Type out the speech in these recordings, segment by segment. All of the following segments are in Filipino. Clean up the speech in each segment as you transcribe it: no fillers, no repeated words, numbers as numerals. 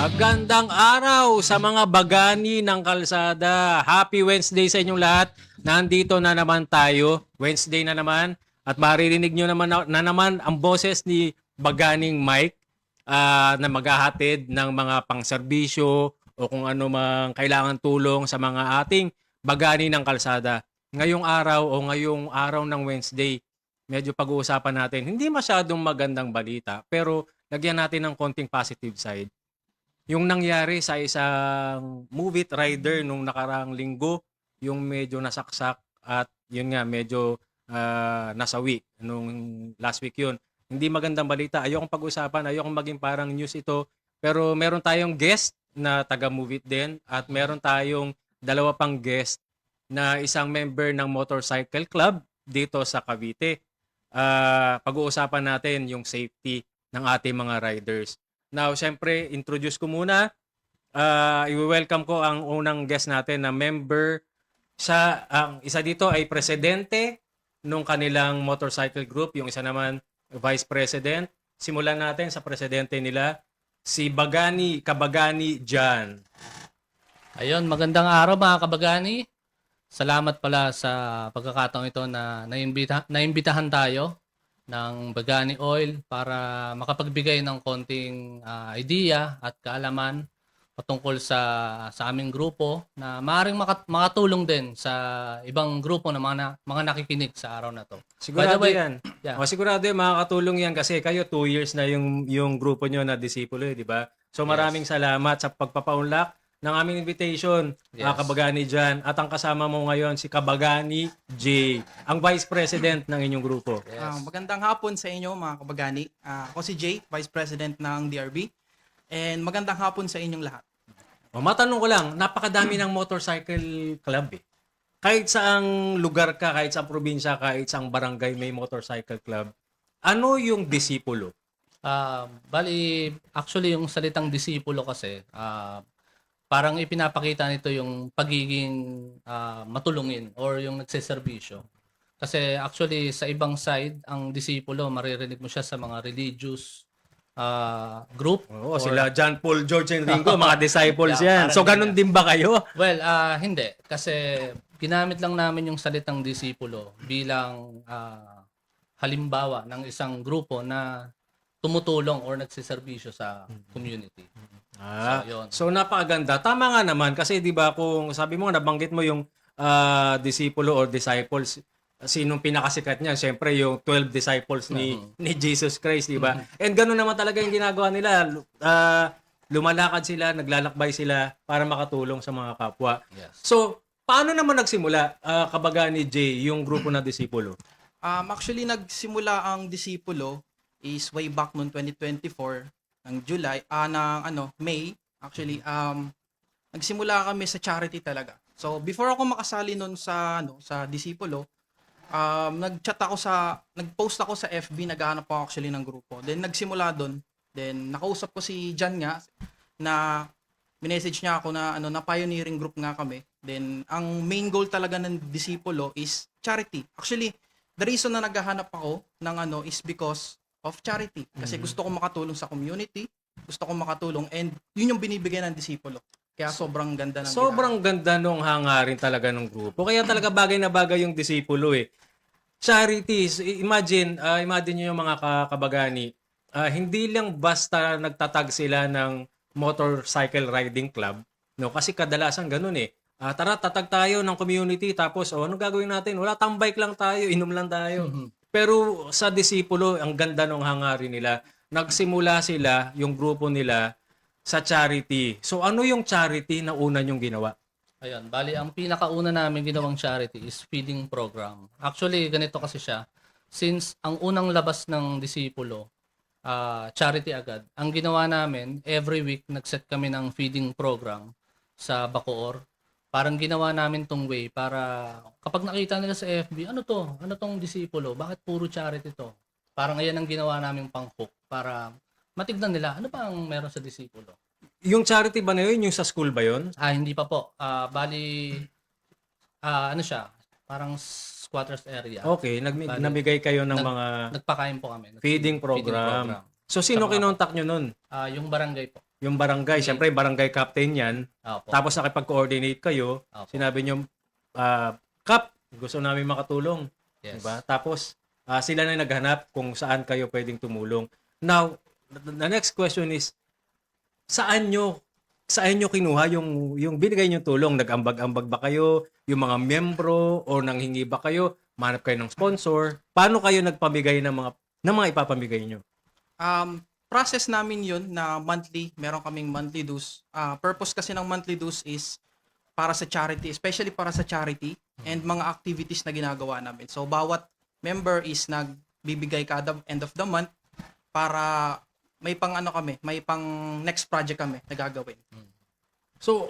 Magandang araw sa mga bagani ng kalsada. Happy Wednesday sa inyong lahat. Nandito na naman tayo. Wednesday na naman. At maririnig nyo naman na naman ang boses ni Baganing Mike na maghahatid ng mga pangserbisyo o kung ano mang kailangan tulong sa mga ating bagani ng kalsada. Ngayong araw ng Wednesday, medyo pag-uusapan natin. Hindi masyadong magandang balita pero lagyan natin ng konting positive side. Yung nangyari sa isang movie rider nung nakaraang linggo, yung medyo nasaksak at yun nga medyo nasawi nung last week yun. Hindi magandang balita. Ayokong pag-usapan, ayokong maging parang news ito. Pero meron tayong guest na taga-movie din at meron tayong dalawa pang guest na isang member ng motorcycle club dito sa Cavite. Pag-uusapan natin yung safety ng ating mga riders. Now, syempre, introduce ko muna. I-welcome ko ang unang guest natin na member sa ang isa dito ay presidente nung kanilang motorcycle group, yung isa naman vice president. Simulan natin sa presidente nila, si Kabagani Jan. Ayun, magandang araw mga kabagani. Salamat pala sa pagkakataong ito na naimbitahan tayo ng Bagani Oil para makapagbigay ng konting idea at kaalaman patungkol sa aming grupo na maaaring makatulong din sa ibang grupo na mga nakikinig sa araw na to. Sigurado yan. Yeah. O, sigurado yan, makakatulong yan kasi kayo 2 years na yung grupo nyo na disipulo, di ba? So maraming salamat sa pagpapaunlak ng aming invitation, Yes. Kabagani Jan. At ang kasama mo ngayon, si Kabagani J, ang Vice President ng inyong grupo. Yes. Magandang hapon sa inyo mga kabagani. Ako si Jay, Vice President ng DRB. And magandang hapon sa inyong lahat. O, matanong ko lang, napakadami ng motorcycle club eh. Kahit saang lugar ka, kahit saang probinsya, kahit saang barangay may motorcycle club. Ano yung disipulo? Actually yung salitang disipulo kasi, parang ipinapakita nito yung pagiging matulungin or yung nagseserbisyo. Kasi actually sa ibang side, ang disipulo, maririnig mo siya sa mga religious group. Oo, sila John Paul, George, and Ringo, mga disciples Yeah, yan. So, ganun din ba kayo? Well, hindi. Kasi ginamit lang namin yung salitang disipulo bilang halimbawa ng isang grupo na tumutulong or nagseserbisyo sa community. Yun. So napakaganda. Tama nga naman kasi 'di ba kung sabi mo nabanggit mo yung disipulo or disciples, sinong pinakasikat niya? Siyempre yung 12 disciples ni Jesus Christ, 'di ba? And ganoon naman talaga yung ginagawa nila. Lumalakad sila, naglalakbay sila para makatulong sa mga kapwa. Yes. So, paano naman nagsimula Kabagani J, yung grupo na disipulo? Actually, nagsimula ang disipulo is way back noong 2024 ng July, May. Actually, nagsimula kami sa charity talaga. So, before ako makasali noon sa disipulo, nag-post ako sa FB, naghahanap ako actually ng grupo. Then, nagsimula doon. Then, nakausap ko si Jan nga, na minessage niya ako na, na pioneering group nga kami. Then, ang main goal talaga ng disipulo is charity. Actually, the reason na naghahanap ako ng is because of charity. Kasi gusto ko makatulong sa community, gusto ko makatulong, and yun yung binibigay ng disipulo. Kaya sobrang ganda ng Sobrang ganda nung hangarin talaga ng grupo. Kaya talaga bagay na bagay yung disipulo eh. Charities, imagine niyo yung mga kabagani, hindi lang basta nagtatag sila ng motorcycle riding club, no? Kasi kadalasan ganun eh. Tara, tatag tayo ng community, tapos ano gagawin natin? Wala, tambike lang tayo, inom lang tayo. Pero sa disipulo, ang ganda ng hangarin nila. Nagsimula sila, yung grupo nila, sa charity. So ano yung charity na una nyong ginawa? Ayun, bali ang pinakauna namin ginawang charity is feeding program. Actually, ganito kasi siya. Since ang unang labas ng disipulo, charity agad, ang ginawa namin, every week nag-set kami ng feeding program sa Bacoor. Parang ginawa namin tong way para kapag nakita nila sa FB, ano to? Ano tong disipulo? Bakit puro charity to? Parang ayan ang ginawa namin pang-hook para matignan nila ano pa ang meron sa disipulo. Yung charity ba na yun? Yung sa school ba yun? Hindi pa po. Ano siya? Parang squatters area. Okay, nabigay kayo ng mga Nagpakain po kami. feeding program. So, sino kinontak nyo nun? Yung barangay po. yung barangay. Siyempre, barangay captain yan. Opo. Tapos nakipag-coordinate kayo. Opo. Sinabi nyo, Kap, gusto namin makatulong. Yes. Diba? Tapos, sila na naghanap kung saan kayo pwedeng tumulong. Now, the next question is, saan nyo kinuha yung binigay nyo tulong? Nag-ambag-ambag ba kayo? Yung mga membro o nanghingi ba kayo? Manap kayo ng sponsor? Paano kayo nagpamigay ng mga ipapamigay nyo? Process namin yun na monthly, meron kaming monthly dues. Purpose kasi ng monthly dues is para sa charity, especially para sa charity and mga activities na ginagawa namin. So, bawat member is nagbibigay kada end of the month para may pang may pang next project kami na gagawin. So,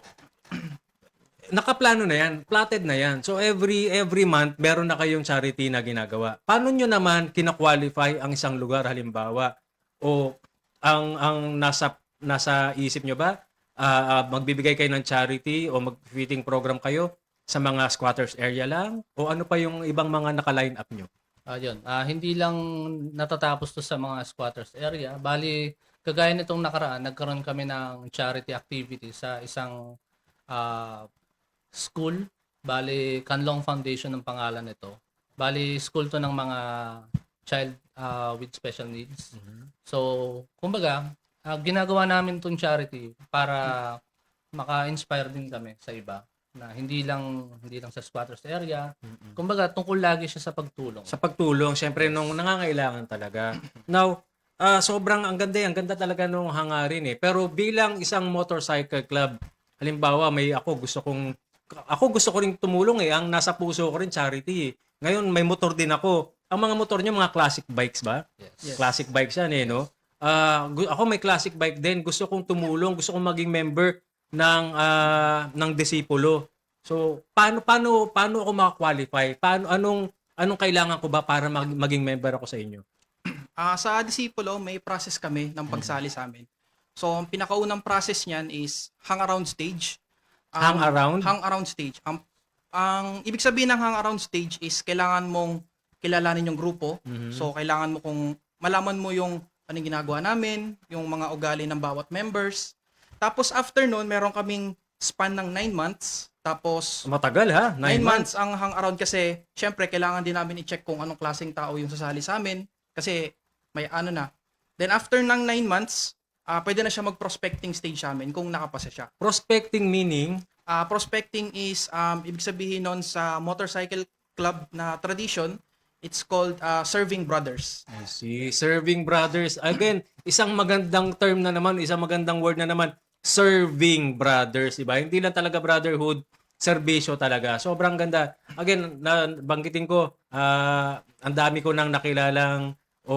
nakaplano na yan, plotted na yan. So, every month, meron na kayong charity na ginagawa. Paano nyo naman kina-qualify ang isang lugar, halimbawa? O ang nasa isip nyo ba? Magbibigay kayo ng charity o mag-feeding program kayo sa mga squatters area lang? O ano pa yung ibang mga naka-line up nyo? Yun. Hindi lang natatapos to sa mga squatters area. Bali, kagaya nitong nakaraan, nagkaroon kami ng charity activity sa isang school. Bali, Kanlong Foundation ang pangalan nito. Bali, school to ng mga child with special needs. So, kumbaga, ginagawa namin tong charity para maka-inspire din kami sa iba na hindi lang sa squatters area. Kumbaga, tungkol lagi siya sa pagtulong. Sa pagtulong, syempre nung nangangailangan talaga. Now, sobrang ang ganda talaga nung hangarin eh. Pero bilang isang motorcycle club, halimbawa ako gusto ko ring tumulong eh. Ang nasa puso ko rin charity eh. Ngayon may motor din ako. Ang mga motor niyo mga classic bikes ba? Yes. Classic bikes yan eh, no? Ako may classic bike din. Gusto kong tumulong, gusto kong maging member ng disipulo. So, paano ako maka-qualify? Anong kailangan ko ba para maging member ako sa inyo? Sa disipulo, may process kami ng pagsali sa amin. So, ang pinakaunang process niyan is hang-around stage. Hang-around? Hang-around stage. Ang ibig sabihin ng hang-around stage is kailangan mong kilalanin yung grupo. So, kailangan mo malaman mo yung anong ginagawa namin, yung mga ugali ng bawat members. Tapos, after nun, meron kaming span ng 9 months. Tapos, Matagal ha? 9 months ang hang-around kasi, syempre, kailangan din namin i-check kung anong klaseng tao yung sasali sa amin. Kasi, may na. Then, after ng 9 months, pwede na siya mag-prospecting stage sa amin kung nakapasa siya. Prospecting meaning? Prospecting is, ibig sabihin nun sa motorcycle club na tradition, it's called Serving Brothers. I see. Serving brothers. Again, isang magandang term na naman, isang magandang word na naman, serving brothers, diba? Hindi lang talaga brotherhood, serbisyo talaga. Sobrang ganda. Again, banggitin ko, ang dami ko nang nakilalang o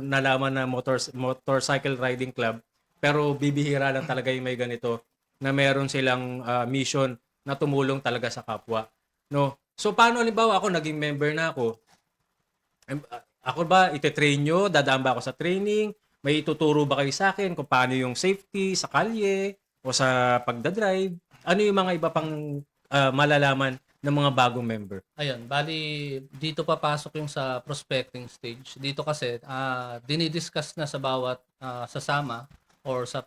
nalaman na motorcycle riding club, pero bibihira lang talaga yung may ganito na meron silang mission na tumulong talaga sa kapwa. No? So, paano halimbawa ako, naging member na ako, ako ba, ite-train nyo? Dadaan ba ako sa training? May ituturo ba kayo sa akin kung paano yung safety sa kalye o sa pagdadrive? Ano yung mga iba pang malalaman ng mga bagong member? Ayun, bali dito papasok yung sa prospecting stage. Dito kasi dinidiscuss na sa bawat sasama or sa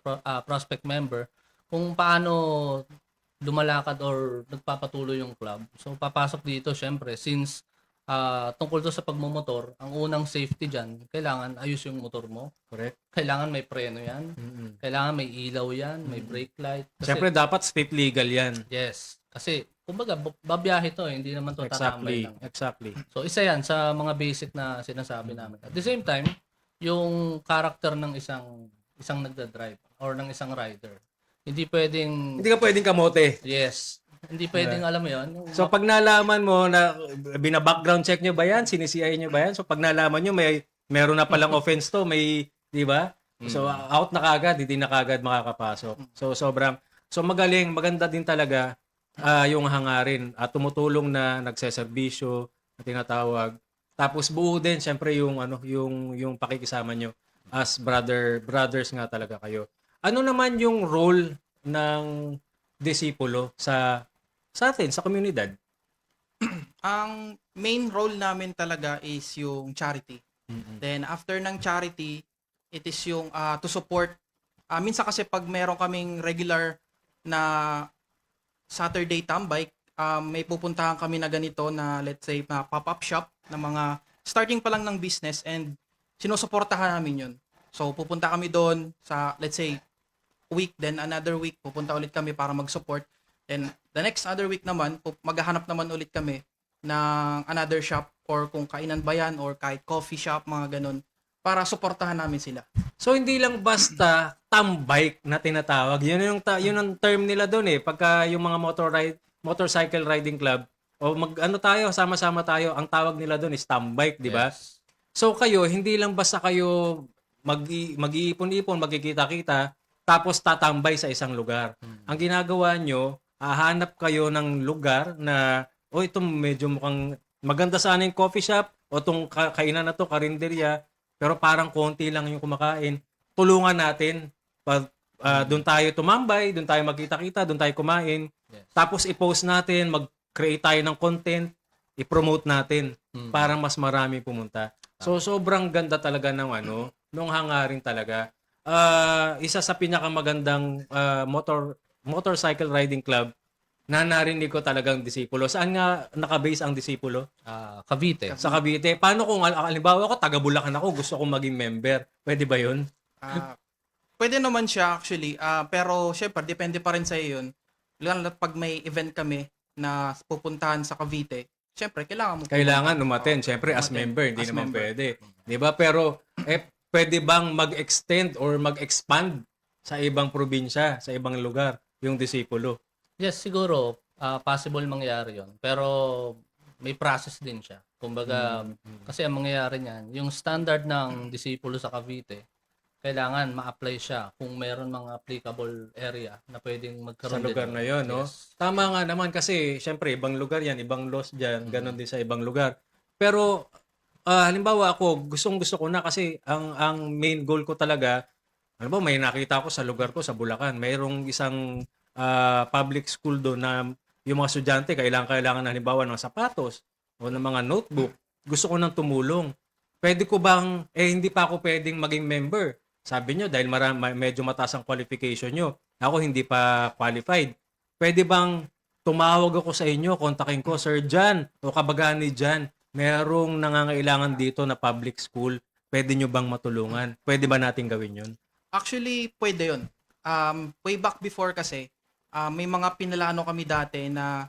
prospect member kung paano lumalakad or nagpapatuloy yung club. So papasok dito syempre since tungkol to sa pagmumotor, ang unang safety dyan, kailangan ayos yung motor mo. Correct? Kailangan may preno yan. Kailangan may ilaw yan, may brake light. Kasi, Siyempre, dapat state legal yan. yes. Kasi, kumbaga, babiyahe to hindi naman to tatambay lang. Exactly. So, isa yan sa mga basic na sinasabi namin. At the same time, yung character ng isang nagda-drive or ng isang rider. Hindi pwedeng, Hindi ka pwedeng kamote. yes, hindi pwedeng alam mo yun. So pag nalaman mo na bina-background check nyo ba yan, sinisiay nyo ba yan? So pag nalaman nyo meron na palang offense to, may, di ba? So out na kagad, hindi na kagad makakapasok. So magaling, maganda din talaga yung hangarin at tumutulong na nagseserbisyo, na tinatawag. Tapos buo din syempre yung pakikisama nyo as brothers nga talaga kayo. Ano naman yung role ng disipulo sa atin, sa komunidad? Ang main role namin talaga is yung charity. Then after ng charity, it is yung to support minsan kasi pag meron kaming regular na Saturday tambay, may pupuntahan kami na ganito na let's say na pop-up shop na mga starting pa lang ng business and sinusuportahan namin yun. So pupunta kami doon sa let's say week, then another week pupunta ulit kami para mag-support. Then the next other week naman, maghahanap naman ulit kami ng another shop or kung kainan ba yan or kahit coffee shop, mga ganun, para suportahan namin sila. So hindi lang basta tambike na tinatawag. Yun ang term nila doon eh. Pagka yung mga motorcycle riding club o ano tayo, sama-sama tayo, ang tawag nila doon is tambike, di ba? Yes. So kayo, hindi lang basta kayo mag-iipon-ipon, magkikita-kita, tapos tatambay sa isang lugar. Ang ginagawa nyo, hahanap kayo ng lugar na, ito medyo mukhang maganda sana yung coffee shop o itong kainan na to, karinderya, pero parang konti lang yung kumakain. Tulungan natin. Doon tayo tumambay, doon tayo magkita-kita, doon tayo kumain. Yes. Tapos i-post natin, mag-create tayo ng content, i-promote natin para mas marami pumunta. So sobrang ganda talaga ng nung hangarin talaga. Isa sa pinakamagandang motorcycle riding club na narinig ko talagang Disipulo. Saan nga nakabase ang Disipulo? Cavite. Sa Cavite. Paano kung halimbawa ako, taga Bulacan ako, gusto kong maging member? Pwede ba yun? Pwede naman siya actually, pero syempre depende pa rin sa iyo yun. Lalo na pag may event kami na pupuntahan sa Cavite, syempre kailangan mo Kailangan umaten. Siyempre, as umattend. member, hindi As naman member. pwede. Di ba? Pero, pwede bang mag-extend or mag-expand sa ibang probinsya, sa ibang lugar, yung Disipulo? Yes, siguro possible mangyari 'yon. Pero may process din siya. Kumbaga, kasi ang mangyayari niyan, yung standard ng Disipulo sa Cavite, kailangan ma-apply siya kung meron mga applicable area na pwedeng magkaroon Sa lugar din. na yon, no? Yes. Tama nga naman kasi, syempre, ibang lugar yan, ibang laws dyan, ganun din sa ibang lugar. Pero, halimbawa ako, gustong-gusto ko na kasi ang main goal ko talaga, halimbawa may nakita ko sa lugar ko, sa Bulacan, mayroong isang public school doon na yung mga estudyante kailangan na halimbawa ng sapatos o ng mga notebook. Gusto ko nang tumulong. Pwede ko bang, hindi pa ako pwedeng maging member. Sabi nyo, dahil medyo mataas ang qualification nyo. Ako hindi pa qualified. Pwede bang tumawag ako sa inyo, kontakin ko, Sir Jan o kabagani Jan, merong nangangailangan dito na public school. Pwede nyo bang matulungan? Pwede ba natin gawin yun? Actually, pwede yun. Way back before kasi, may mga pinalano kami dati na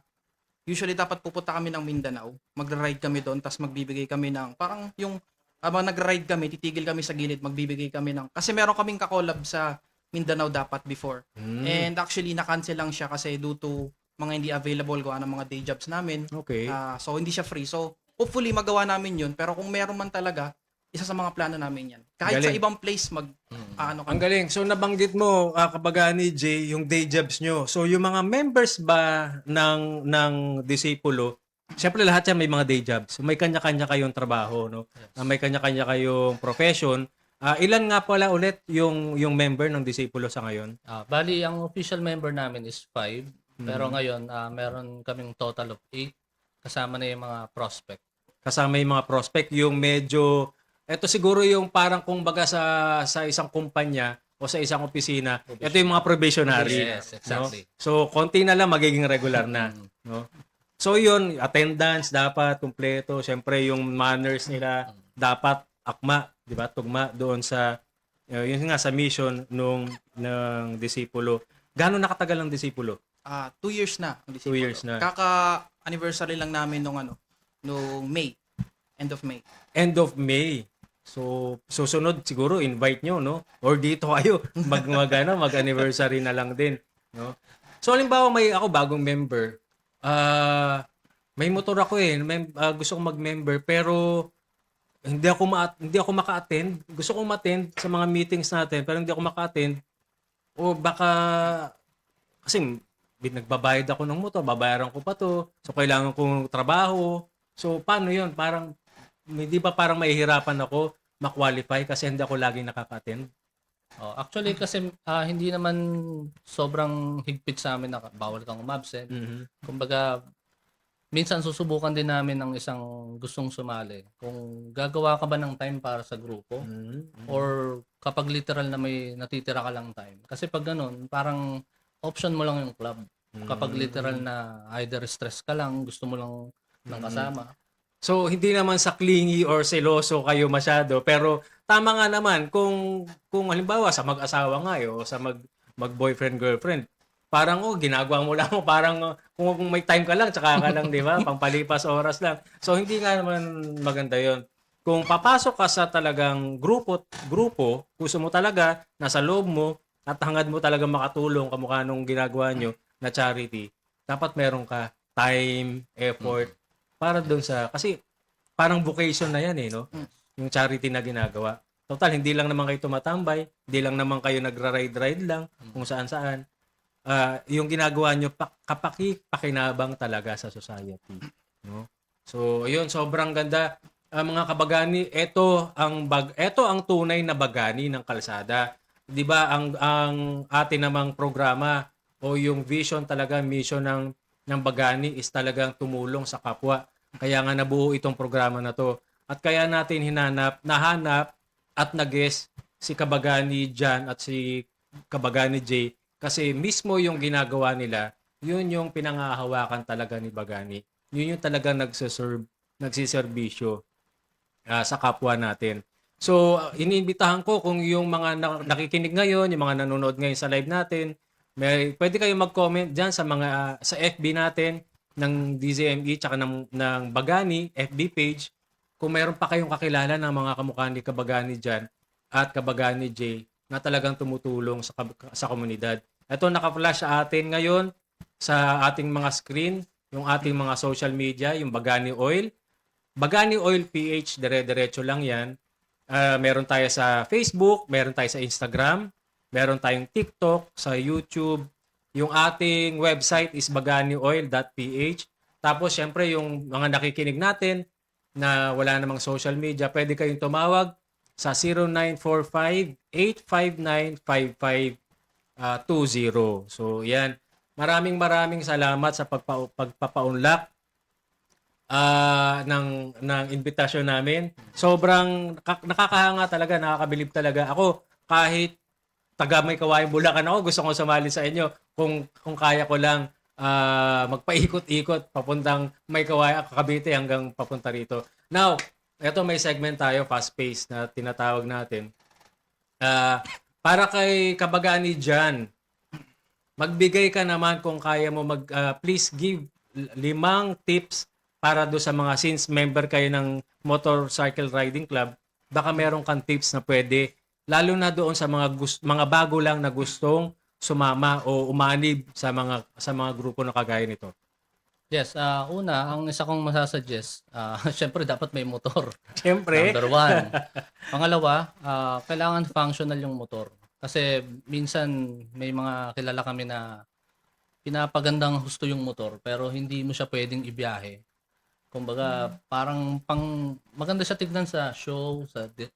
usually dapat pupunta kami ng Mindanao. Magra-ride kami doon, tapos magbibigay kami ng, parang yung, habang nagra-ride kami, titigil kami sa gilid, magbibigay kami ng, kasi meron kaming kakolab sa Mindanao dapat before. And actually, na-cancel lang siya kasi due to mga hindi available ko ng mga day jobs namin. Okay. So, hindi siya free. So, hopefully, magawa namin yun. Pero kung meron man talaga, isa sa mga plano namin yan. Kahit sa Galing. ibang place, Ang galing. So nabanggit mo, kabagani Jay, yung day jobs nyo. So yung mga members ba ng Disipulo, syempre lahat yan may mga day jobs. May kanya-kanya kayong trabaho, no? May kanya-kanya kayong profession. Ilan nga pala ulit yung member ng Disipulo sa ngayon? Bali, ang official member namin is 5. Pero ngayon, meron kaming total of 8. Kasama na yung mga prospect. Kasama yung mga prospect, yung medyo, eto siguro yung parang kung baga sa isang kumpanya o sa isang opisina, ito yung mga probationary. Yes, exactly. No? So, konti na lang magiging regular na. No? So, yun, attendance dapat, kumpleto. Siyempre, yung manners nila dapat akma, di ba? Tugma doon sa, yun nga, sa mission ng Disipulo. Gano'n nakatagal ang Disipulo? 2 years na. Ang 2 years na. Kaka-anniversary lang namin nung May. End of May. End of May. So, susunod siguro invite nyo, no? Or dito kayo mag-anniversary na lang din, no? So, halimbawa may ako bagong member. May motor ako gusto kong mag-member pero hindi ako maka-attend. Gusto kong ma-attend sa mga meetings natin pero hindi ako maka-attend. O baka kasi nagbabayad ako ng motor, babayaran ko pa to. So, kailangan kong trabaho. So, paano yun? Parang hindi ba parang mahihirapan ako ma-qualify kasi hindi ako laging nakaka-attend? Actually, kasi hindi naman sobrang higpit sa amin na bawal kang umabsent. Kumbaga, minsan susubukan din namin ng isang gustong sumali kung gagawa ka ba ng time para sa grupo or kapag literal na may natitira ka lang time. Kasi pag ganun, parang option mo lang yung club. Kapag literal na either stress ka lang, gusto mo lang ng kasama. So, hindi naman sa clingy or seloso kayo masyado, pero tama nga naman kung halimbawa sa mag-asawa nga o sa mag-boyfriend girlfriend, parang ginagawa mo lang parang kung may time ka lang tsaka ka lang, 'di ba? Pampalipas oras lang. So, hindi nga naman maganda 'yon. Kung papasok ka sa talagang grupo, gusto mo talaga nasa loob mo at hangad mo talaga makatulong kamukha nung ginagawa nyo na charity, dapat meron ka time, effort, para doon kasi parang vocation na yan no? Yung charity na ginagawa. Total, hindi lang naman kayo tumatambay, hindi lang naman kayo nagra-ride-ride lang kung saan-saan. Yung ginagawa nyo, pakinabang talaga sa society. No? So, yun, sobrang ganda. Mga kabagani, ito ang tunay na bagani ng kalsada. 'Di ba ang atin namang programa o yung vision talaga, mission ng Bagani is talagang tumulong sa kapwa. Kaya nga nabuo itong programa na to. At kaya natin nahanap at nag-guest si Kabagani Jan at si Kabagani Jay kasi mismo yung ginagawa nila, yun yung pinangahawakan talaga ni Bagani. Yun yung talagang nagsiservisyo sa kapwa natin. So, iniimbitahan ko kung yung mga nakikinig ngayon, yung mga nanonood ngayon sa live natin, pwede kayo mag-comment diyan sa FB natin ng DZME tsaka ng Bagani FB page kung mayroon pa kayong kakilala ng mga kamukha ni Kabagani diyan at Kabagani J na talagang tumutulong sa komunidad. Ito naka-flash sa atin ngayon sa ating mga screen, yung ating mga social media, yung Bagani Oil. Bagani Oil PH, dire-diretso lang 'yan. Meron tayo sa Facebook, meron tayo sa Instagram, meron tayong TikTok, sa YouTube. Yung ating website is baganioil.ph. Tapos, syempre, yung mga nakikinig natin na wala namang social media, pwede kayong tumawag sa 0945-859-5520. So, yan. Maraming salamat sa pagpapaunlak ng invitasyon namin. Sobrang nakakahanga talaga, nakakabilib talaga. Ako, kahit taga May Kawayan, Bulacan ako, gusto ko sumali sa inyo kung kaya ko lang magpaikot-ikot papuntang May Kawayan, Cavite hanggang papunta rito. Now, eto may segment tayo, fast-paced na tinatawag natin. Para kay Kabagani Jan, magbigay ka naman kung kaya mo please give 5 tips para do sa mga since member kayo ng Motorcycle Riding Club, baka meron kang tips na pwede lalo na doon sa mga bago lang na gustong sumama o umanib sa mga grupo na kagaya nito. Yes, una, ang isa kong masasuggest, syempre dapat may motor. Siyempre. Number 1. Pangalawa, kailangan functional yung motor. Kasi minsan may mga kilala kami na pinapagandang husto yung motor pero hindi mo siya pwedeng ibiyahe. Kumbaga, parang maganda siya tignan sa show,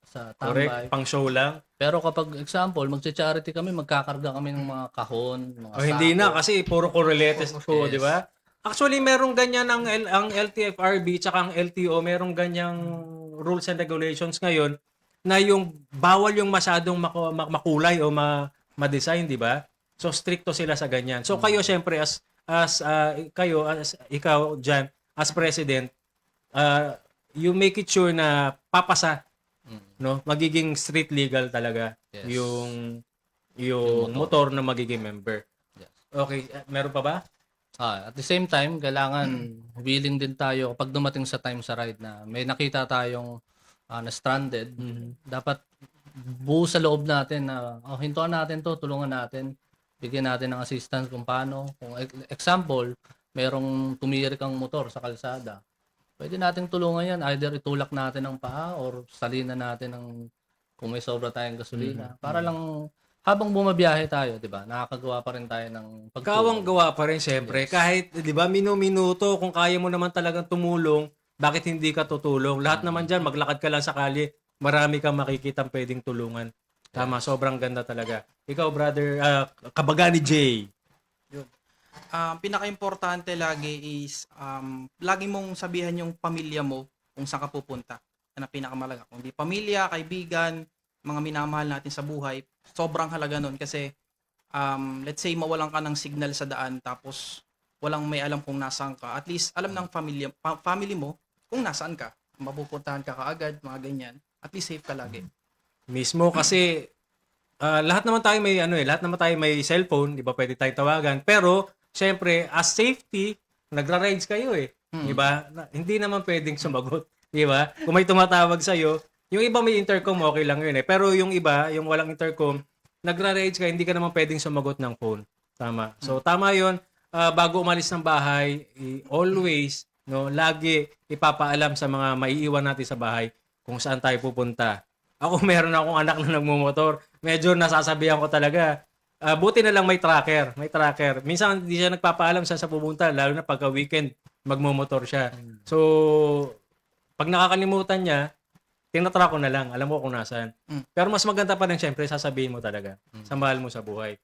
sa tambay. Correct, pang show lang. Pero kapag example, magcha-charity kami, magkakarga kami ng mga kahon, mga O hindi sako. na kasi puro correlates po, Yes. di ba? Actually, merong ganyan ang LTFRB tsaka ang LTO, merong ganyang rules and regulations ngayon na yung bawal yung masyadong makulay o ma-design, di ba? So stricto sila sa ganyan. So kayo syempre as ikaw Jan, as president, you make it sure na papasa, no? Magiging street legal talaga Yes. yung motor na magiging member. Yes. Okay, meron pa ba? At the same time, kailangan willing din tayo kapag dumating sa time sa ride na may nakita tayong na stranded, dapat buo sa loob natin na hintuan natin to, tulungan natin, bigyan natin ng assistance kung paano. Kung example, merong tumirik ang motor sa kalsada, pwede nating tulungan yan. Either itulak natin ng paa or salinan natin kung may sobra tayong gasolina. Para lang habang bumabiyahe tayo, di ba, nakakagawa pa rin tayo ng pagtulong. Kawang gawa pa rin syempre. Kahit, di ba, minuto, kung kaya mo naman talagang tumulong, bakit hindi ka tutulong? Lahat naman dyan, maglakad ka lang sa kali, marami kang makikita pwedeng tulungan. Tama, sobrang ganda talaga. Ikaw, brother, Kabagani J. Pinaka-importante lagi is lagi mong sabihan yung pamilya mo kung saan ka pupunta. Yan ang pinakamalaga. Kung di pamilya, kaibigan, mga minamahal natin sa buhay, sobrang halaga nun kasi let's say mawalan ka ng signal sa daan tapos walang may alam kung nasaan ka. At least alam ng family mo kung nasaan ka. Mapupuntahan ka kaagad, mga ganyan. At least safe ka lagi. Mismo kasi lahat naman tayo may lahat naman tayo may cellphone, 'di ba? Pwede tayong tawagan. Pero syempre, as safety, nagra-rides kayo eh. 'Di ba? Hindi naman pwedeng sumagot, 'di ba? Kung may tumatawag sa iyo, yung iba may intercom, okay lang 'yun eh. Pero yung iba, yung walang intercom, nagra-rides ka, hindi ka naman pwedeng sumagot ng phone. Tama. So tama 'yun. Bago umalis ng bahay, always lagi ipapaalam sa mga maiiwan natin sa bahay kung saan tayo pupunta. Ako meron akong anak na nagmumotor. Medyo nasasabihan ko talaga. Buti na lang may tracker. May tracker. Minsan hindi siya nagpapaalam sa pupunta, lalo na pagka weekend magmumotor siya. So, pag nakakalimutan niya, tinatrack ko na lang. Alam ko kung nasaan. Pero mas maganda pa rin syempre, sasabihin mo talaga. Sa mahal mo sa buhay.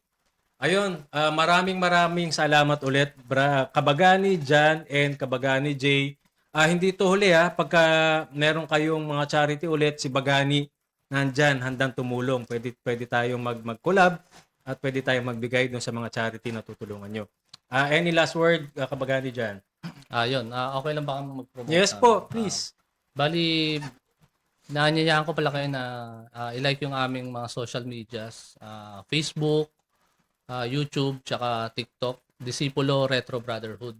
Ayun, maraming salamat ulit, Kabagani Jan and Kabagani Jay. Hindi to huli pagka meron kayong mga charity ulit, si Bagani nandyan, handang tumulong. Pwede tayong mag-collab at pwede tayong magbigay dun sa mga charity na tutulungan nyo. Any last word, Kabagani Jan? Yun. Okay lang ba kami mag-promote? Yes po, please. Bali, naanyayaan ko pala kayo na i-like yung aming mga social medias. Facebook, YouTube, tsaka TikTok. Disipulo Retro Brotherhood.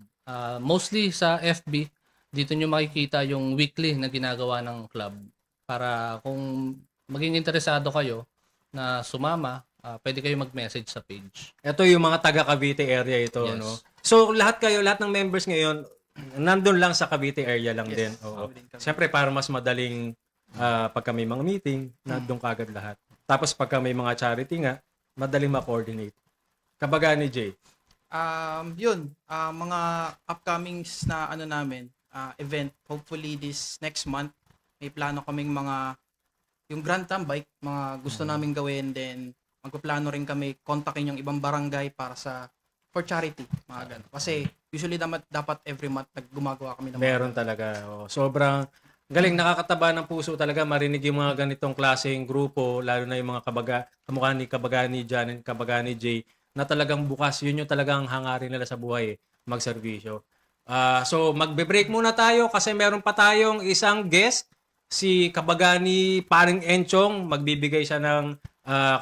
Mostly sa FB, dito nyo makikita yung weekly na ginagawa ng club. Para kung maging interesado kayo na sumama, pwede kayo mag-message sa page. Ito yung mga taga Cavite area ito, Yes. no? So lahat ng members ngayon nandun lang sa Cavite area lang din. Oo. Siyempre para mas madaling pagka may mga meeting, nandun kagad lahat. Tapos pagka may mga charity nga, madaling ma-coordinate. Kabagani Jay. Yun, mga upcomings na namin, event, hopefully this next month, may plano kaming yung Grand Tambike, mga gusto naming gawin, then magpaplano rin kami kontakin yung ibang barangay for charity, mga ganun. Kasi usually dapat every month gumagawa kami ng Meron talaga. Sobrang galing, nakakataba ng puso talaga marinig yung mga ganitong klaseng grupo, lalo na yung mga kamukha ni Kabagani Jan and Kabagani Jay, na talagang bukas, yun yung talagang hangarin nila sa buhay, magserbisyo. So magbe-break muna tayo kasi meron pa tayong isang guest, si Kabagani Paring Enchong, magbibigay siya ng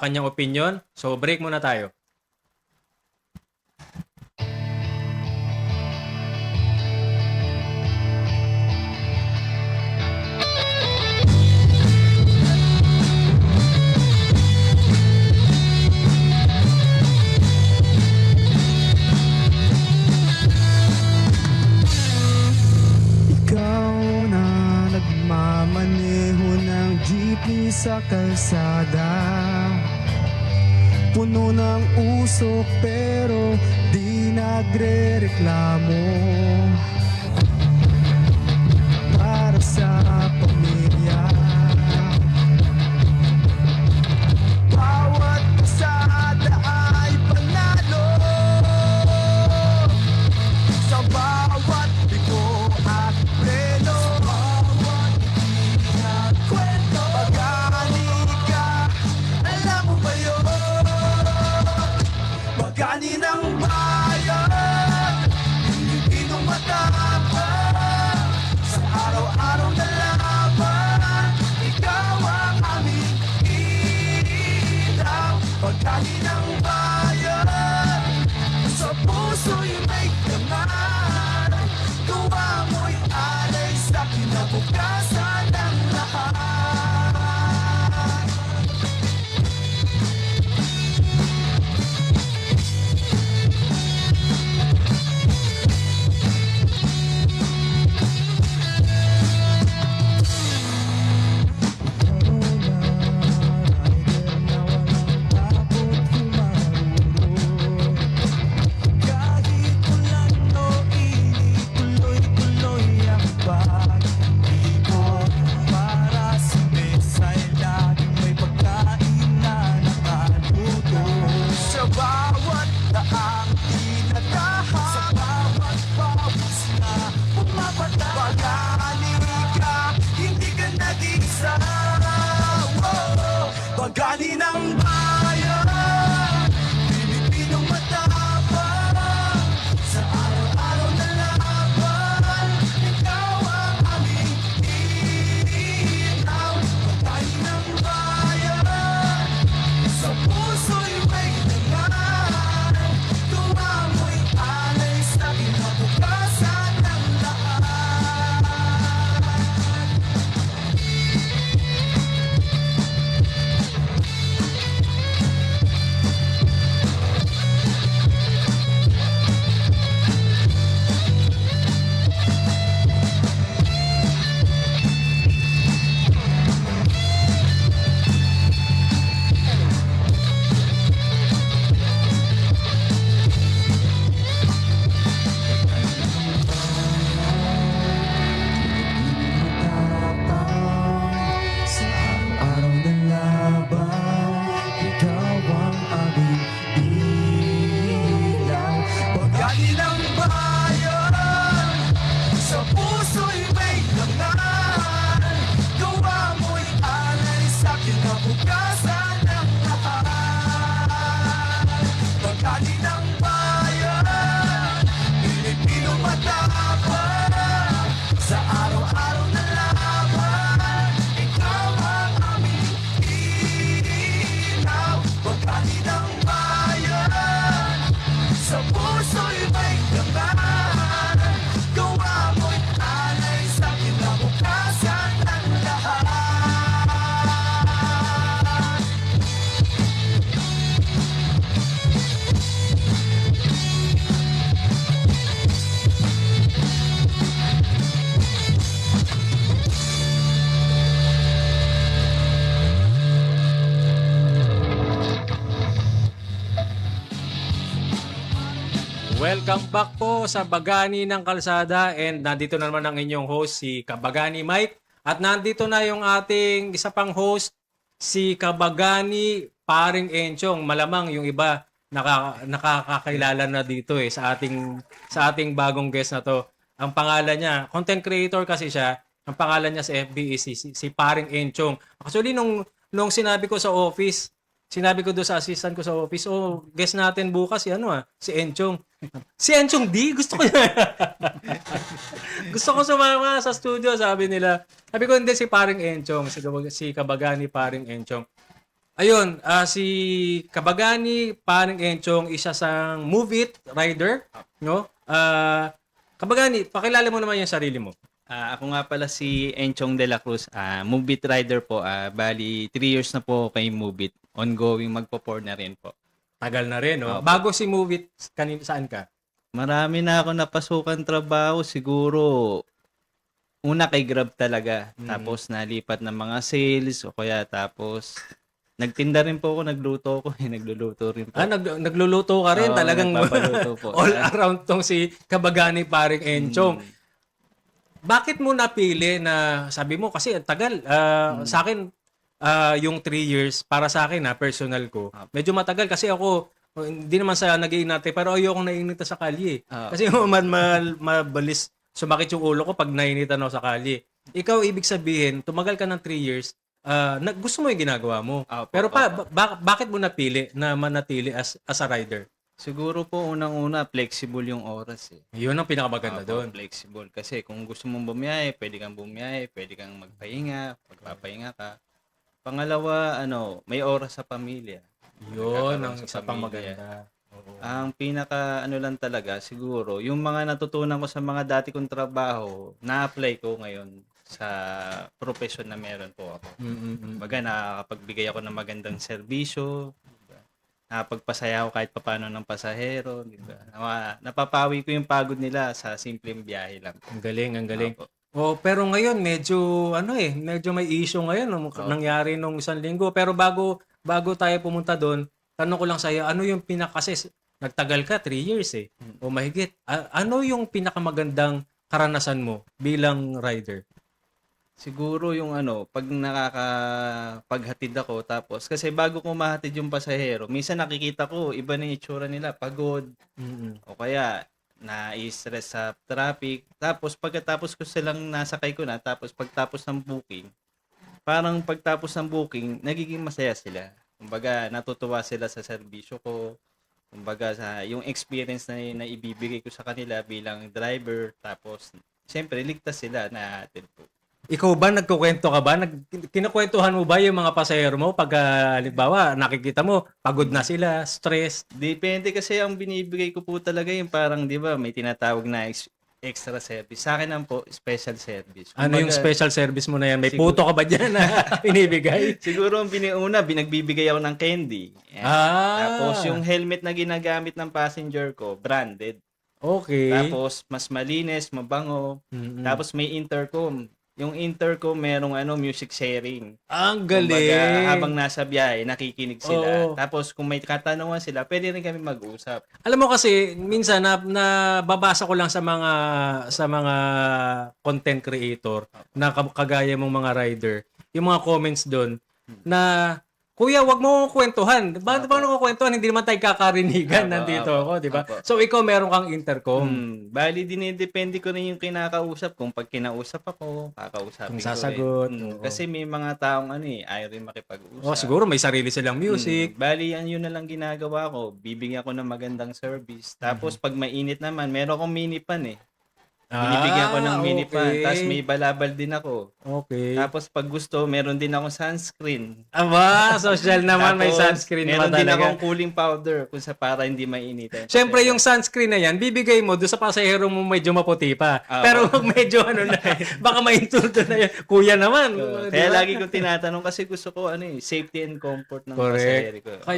kanyang opinion. So break muna tayo. Ikaw na nagmamaneho ng jeepney sa kalsada, puno ng usok pero di nagrereklamo. Para sa pamilya, bawat pasada ay panalo. Sa bawat bigo at preno, bawat kwento, Bagani ka, alam mo ba yun? Bagani ng bayan, Pilipinong matapang, sa araw-araw na laban, ikaw ang aming ilaw. Bagani ng bayan, sa puso'y may laman, gawa mo'y alay sa kinabukasan ng lahat. Welcome back po sa Bagani ng Kalsada and nandito na naman ang inyong host si Kabagani Mike at nandito na yung ating isa pang host si Kabagani Paring Enchong. Malamang yung iba nakakakilala na dito sa ating bagong guest na to. Ang pangalan niya, content creator kasi siya. Ang pangalan niya sa FB is si Paring Enchong. Actually nung sinabi ko sa office, sinabi ko doon sa assistant ko sa office, guest natin bukas si Enchong. Si Enchong D, gusto ko gusto ko sumama sa studio, sabi nila. Sabi ko, hindi, si Paring Enchong, si Kabagani Paring Enchong. Ayun, si Kabagani Paring Enchong, isa sang Move It rider, no? Kabagani, pakilala mo naman yung sarili mo. Ako nga pala si Enchong de la Cruz, Move It rider po. Bali, 3 years na po kay Move It. Ongoing magpo-4 na rin po. Tagal na rin, no? Opo. Bago si Move It, saan ka? Marami na ako napasukan trabaho. Siguro, una kay Grab talaga. Tapos nalipat ng mga sales o kaya tapos nagtinda rin po ako, nagluto ako. Nagluluto rin po. Nagluluto ka rin, Oo, talagang nagpapaluto po. all around tong si Kabagani Paring Enchong. Bakit mo napili na, sabi mo, kasi ang tagal, sa akin, yung 3 years, para sa akin, personal ko, medyo matagal kasi ako, hindi naman sa nag-iinate, pero ayokong naiinita sa kalye. Kasi mabalis, sumakit yung ulo ko pag nainitan ako sa kalye. Ikaw, ibig sabihin, tumagal ka ng 3 years, gusto mo yung ginagawa mo. Pero bakit mo napili na manatili as a rider? Siguro po unang-una, flexible yung oras eh. Yun ang pinakamaganda doon. Flexible. Kasi kung gusto mong bumiyahe, pwede kang magpahinga, magpapahinga ka. Pangalawa, may oras sa pamilya. Yun ang Nagkakaroon isa sa pang pamilya. maganda. Oo. Ang pinaka lang talaga siguro, yung mga natutunan ko sa mga dati kong trabaho, na-apply ko ngayon sa profession na meron po ako. Baga nakakapagbigay ako ng magandang serbisyo, diba? Nakapagpasaya ako kahit papano ng pasahero, diba? Napapawi ko yung pagod nila sa simpleng biyahe lang. Ang galing, ang galing. Opo. Pero ngayon medyo medyo may issue ngayon nangyari nung isang linggo. Pero bago tayo pumunta doon, tanong ko lang sa iyo, ano yung kasi nagtagal ka 3 years o mahigit. Ano yung pinakamagandang karanasan mo bilang rider? Siguro yung pag nakakapaghatid ako tapos kasi bago ko mahatid yung pasahero, minsan nakikita ko iba na yung itsura nila, pagod o kaya na-stress sa traffic. Tapos pagkatapos ko silang nasakay ko na, tapos pagtapos ng booking, nagiging masaya sila. Kumbaga natutuwa sila sa serbisyo ko. Kumbaga yung experience na ibibigay ko sa kanila bilang driver, tapos siyempre ligtas sila na hatid po. Ikaw ba, nagkukwento ka ba? Kinukwentuhan mo ba yung mga pasahero mo pag halimbawa nakikita mo pagod na sila, stress? Depende kasi ang binibigay ko po talaga yung parang 'di ba may tinatawag na extra service. Sa akin lang po special service. Ano yung special service mo na yan? May puto ka ba dyan na binibigay? Siguro ang binagbibigay ako ng candy. Yan. Tapos yung helmet na ginagamit ng passenger ko, branded. Okay. Tapos mas malinis, mabango. Tapos may intercom. Yung intercom merong music sharing. Ang galing. Kumbaga, habang nasa biyahe, nakikinig sila. Oo. Tapos kung may katanungan sila, pwede rin kami mag-usap. Alam mo kasi minsan nababasa ko lang sa mga content creator na kagaya mong mga rider, yung mga comments doon na kuya, wag mo kwentuhan. Bakit ba kwentuhan? Hindi naman tayo kakarinigan. Nandito ako, di ba? So, ikaw meron kang intercom. Bali, dinidepende ko rin yung kinakausap. Kung pag kinausap ako, Kung kakausapin sasagot, ko rin. oo. Kasi may mga taong ayaw rin makipag-usap. Siguro may sarili silang music. Bali, yun na lang ginagawa ko. Bibigyan ko ng magandang service. Tapos, pag mainit naman, meron akong minipan Binibigyan ko ng minipan. Okay. Tapos may balabal din ako. Okay. Tapos pag gusto, meron din akong sunscreen. Aba, social naman, may Tapos, sunscreen meron pa din talaga. akong cooling powder para hindi mainitan. Siyempre, yung sunscreen na yan, bibigay mo doon sa pasahero mo medyo maputi pa. Ah, Pero pag medyo baka maintulto na yan. Kuya naman. di Kaya ba? lagi kong tinatanong kasi gusto ko safety and comfort ng pasahero Correct. ko.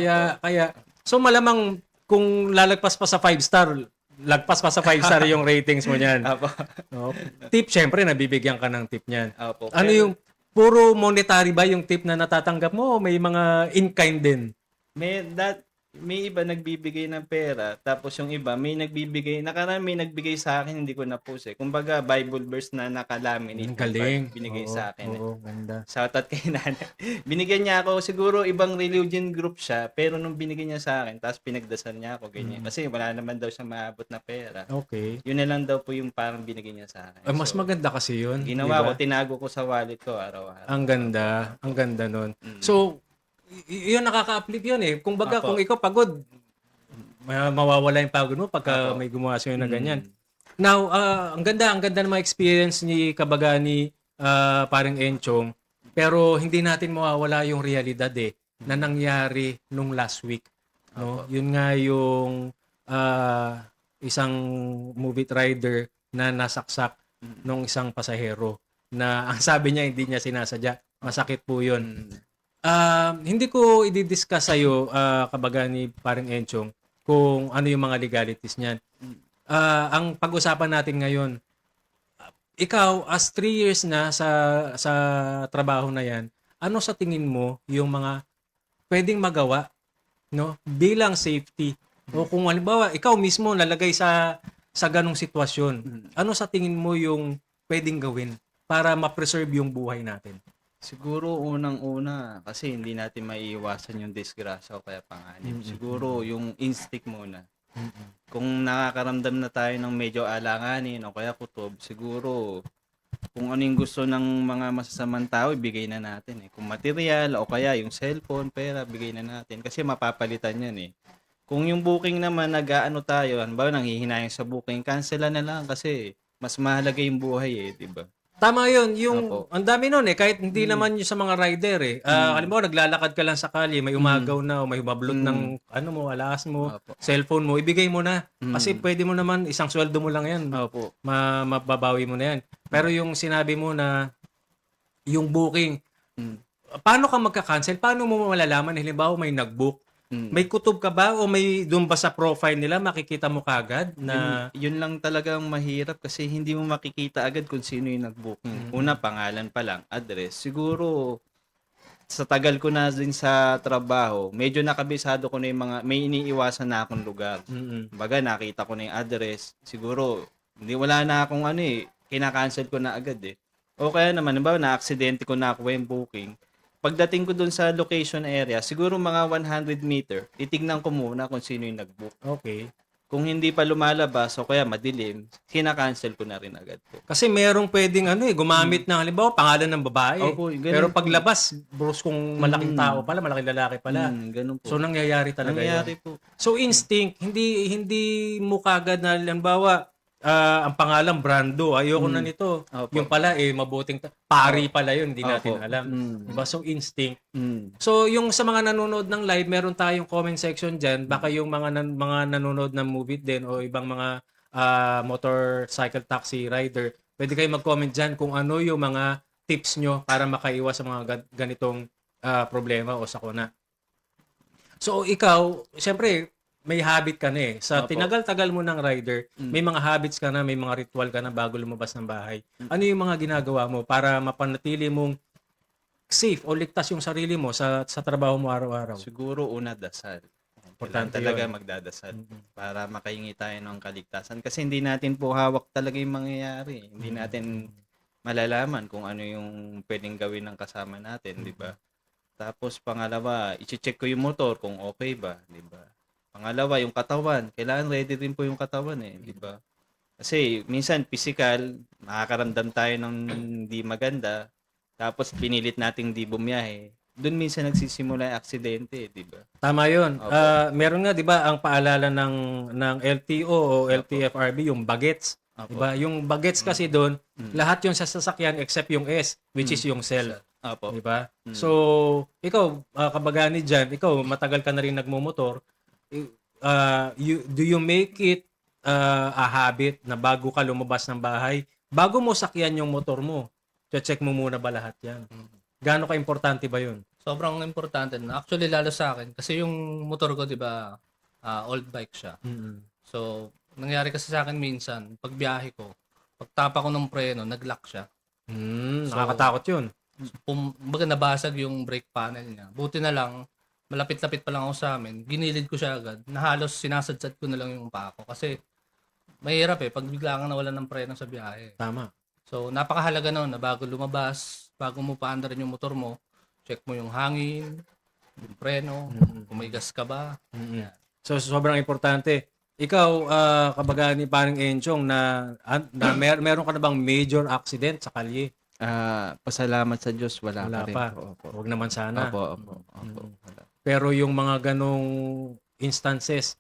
Kaya, so malamang kung lalagpas pa sa 5-star, lagpas pa sa 5-star yung ratings mo niyan. Apo. No? Tip, syempre, nabibigyan ka ng tip niyan. Apo. Ano yung, puro monetary ba yung tip na natatanggap mo o may mga in-kind din? may iba nagbibigay ng pera, tapos yung iba may nagbibigay, nakaraan may nagbigay sa akin, hindi ko na-post eh. Kumbaga, Bible verse na nakalaminate Ang galing. binigay Oo, sa akin eh. Oo, ganda. Shoutout kay nanay. Binigyan niya ako, siguro ibang religion group siya, pero nung binigyan niya sa akin, tapos pinagdasal niya ako, ganyan. Kasi wala naman daw siya maabot na pera. Okay. Yun na lang daw po yung parang binigyan niya sa akin. Mas So, maganda kasi yun. ginawa di ko, ba? tinago ko sa wallet ko araw-araw. Ang ganda nun. Mm. So, yun nakaka-uplift yun eh. Kung baga, Apo. kung ikaw pagod, mawawala yung pagod mo pagka Apo. may gumawa sa'yo na ganyan. Mm. Now, ang ganda ng mga experience ni Kabagani, parang Enchong, pero hindi natin mawawala yung realidad eh, na nangyari nung last week. No? Apo. Yun nga yung isang movie rider na nasaksak nung isang pasahero na ang sabi niya hindi niya sinasadya. Masakit po yun. Hindi ko i-discuss sa'yo, Kabagani, parang Enchong, kung ano yung mga legalities niyan. Ang pag-usapan natin ngayon, ikaw, as 3 years na sa trabaho na yan, ano sa tingin mo yung mga pwedeng magawa, no, bilang safety? O kung halimbawa, ikaw mismo nalagay sa ganong sitwasyon, ano sa tingin mo yung pwedeng gawin para ma-preserve yung buhay natin? Siguro unang-una, kasi hindi natin maiiwasan yung disgrasya o kaya panganib. Siguro yung instinct muna. Kung nakakaramdam na tayo ng medyo alanganin o kaya kutob, siguro kung ano yung gusto ng mga masasamang tao, ibigay na natin eh. Kung material o kaya yung cellphone, pera, bigay na natin. Kasi mapapalitan yan eh. Kung yung booking naman, nag-aano tayo, halimbawa nanghihinayang sa booking, cancel na lang kasi mas mahalaga yung buhay eh, di ba? Tama yun. Yung, Opo. ang dami nun eh. Kahit hindi naman yung sa mga rider eh. Halimbawa, naglalakad ka lang sa kalye, may umagaw na o may humablot ng ano mo, alas mo, Opo. cellphone mo, ibigay mo na. Kasi pwede mo naman, isang sweldo mo lang yan. Opo. Mababawi mo na yan. Pero yung sinabi mo na yung booking, paano ka magka-cancel? Paano mo malalaman? Halimbawa, may nag-book. May kutob ka ba o may doon ba sa profile nila makikita mo kagad na Yun lang talagang mahirap kasi hindi mo makikita agad kung sino yung nag-booking. Una, pangalan pa lang, address. Siguro, sa tagal ko na din sa trabaho, medyo nakabisado ko na yung mga, may iniiwasan na akong lugar. Baga, nakita ko na yung address. Siguro, wala na akong ano eh, kinakancel ko na agad eh. O kaya naman, ba, na-aksidente ko na ako yung booking. Pagdating ko dun sa location area, siguro mga 100 meter, titignan ko muna kung sino yung nag-book. okay. Kung hindi pa lumalabas o kaya madilim, kinakancel ko na rin agad po. Kasi merong pwedeng ano eh, gumamit ng halimbawa pangalan ng babae. Opo, ganun Pero po. paglabas, bros kung malaking tao pala, malaking lalaki pala. Ganun po. So nangyayari talaga nangyayari yun. po. So instinct, hindi mo kagad na halimbawa ang pangalan Brando, ayoko na nito. Opo. Yung pala mabuting pari pala yun, hindi natin Opo. alam. Diba? So instinct. Mm. So yung sa mga nanonood ng live, meron tayong comment section diyan. Baka yung mga nanonood ng movie din o ibang mga motorcycle taxi rider, pwede kayo mag-comment diyan kung ano yung mga tips nyo para makaiwas sa mga ganitong problema o sakuna. So ikaw, syempre may habit ka na eh. Sa Opo. tinagal-tagal mo ng rider, may mga habits ka na, may mga ritual ka na bago lumabas ng bahay. Ano yung mga ginagawa mo para mapanatili mong safe o ligtas yung sarili mo sa trabaho mo araw-araw? Siguro una dasal. Importante Kailangan talaga yun. magdadasal para makahingi tayo ng kaligtasan. Kasi hindi natin po hawak talaga yung mangyayari. Hindi natin malalaman kung ano yung pwedeng gawin ng kasama natin, di ba? Tapos pangalawa, i-check ko yung motor kung okay ba, di ba? Pangalawa, yung katawan. Kailangan ready rin po yung katawan eh, di ba? Kasi minsan physical, makakaramdam tayo ng hindi maganda, tapos pinilit nating di bumiyahe. Doon minsan nagsisimula yung aksidente, di ba? Tama 'yun. Opo. Meron nga 'di ba ang paalala ng LTO o LTFRB yung bagets, Opo. 'di ba? Yung bagets kasi doon, lahat 'yung sa sasakyan except yung S, which is yung cell, Opo. 'di ba? So, ikaw Kabagani diyan, ikaw matagal ka na rin nagmomotor. Do you make it a habit na bago ka lumabas ng bahay, bago mo sakyan yung motor mo, check mo muna ba lahat 'yan? Gaano ka importante ba 'yun? Sobrang importante na. Actually, lalo sa akin. Kasi yung motor ko, di ba, old bike siya. So, nangyari kasi sa akin minsan, pag biyahe ko, pagtapa ko ng preno, nag-lock siya. Nakakatakot 'yun. Kumbaga nabasag yung brake panel niya. Buti na lang, malapit-lapit pa lang ako sa amin, ginilid ko siya agad, na halos sinasadsad ko na lang yung paa ko. Kasi mahirap pag bigla kang nawalan ng preno sa biyahe. Tama. So, napakahalaga nun na bago lumabas, bago mo paandarin yung motor mo, check mo yung hangin, yung preno, kung may gas ka ba. Mm-mm. So sobrang importante. Ikaw, kabaga ni Paring Enchong, meron ka na bang major accident sa kalye? Pasalamat sa Diyos, wala Wala pa rin pa. po. Opo. Huwag naman sana. Opo. Wala. Pero yung mga ganong instances,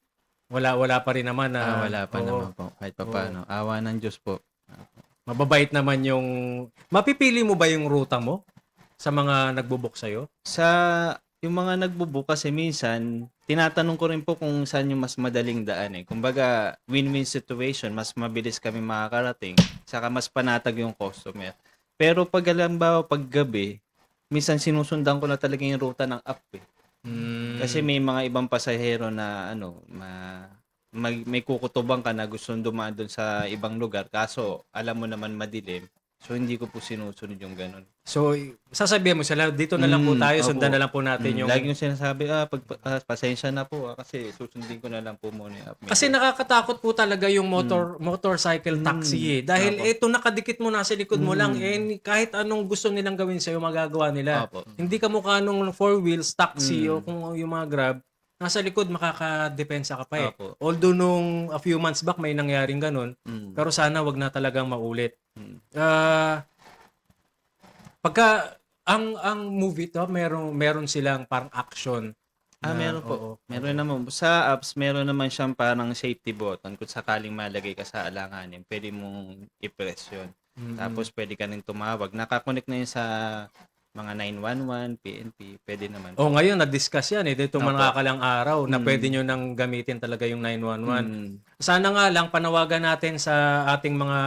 wala pa rin naman na Wala pa oo, naman po. Kahit pa paano. Awa ng Diyos po. mababait naman yung mapipili mo ba yung ruta mo sa mga nagbubuk sa'yo? Sa yung mga nagbubook kasi minsan, tinatanong ko rin po kung saan yung mas madaling daan eh. Kumbaga, win-win situation, mas mabilis kami makakarating, saka mas panatag yung customer. Pero pag halimbawa, pag gabi, minsan sinusundan ko na talaga yung ruta ng app eh. Kasi may mga ibang pasahero na may kukutubang ka na gustong dumaan doon sa ibang lugar, kaso alam mo naman madilim. So, hindi ko po sinusunod yung ganun. So, sasabihin mo sila, dito na lang po tayo, opo. sundan na lang po natin yung... Lagi yung sinasabi, pasensya na po kasi susundin ko na lang po muna yung app. Kasi nakakatakot po talaga yung motorcycle taxi eh. Dahil ito nakadikit mo nasa likod mo lang kahit anong gusto nilang gawin sa'yo, magagawa nila. Opo. Hindi ka mukha nung four wheels taxi o kung yung mga Grab, nasa likod makakadepensa ka pa eh. Opo. Although nung a few months back may nangyaring ganun, pero sana wag na talagang maulit. Pagka ang movie to, meron silang parang action. Meron po. Oo. Meron naman. Sa apps, meron naman siyang parang safety button. Kung sakaling malagay ka sa alanganin, pwede mong i-press yun. Tapos pwede ka rin tumawag. Nakakonect na yun sa mga 911, PNP, pwede naman. Oh, ngayon na-discuss yan eh. Dito Opo. mga nakalang araw na pwede nyo nang gamitin talaga yung 911. Mm. Sana nga lang panawagan natin sa ating mga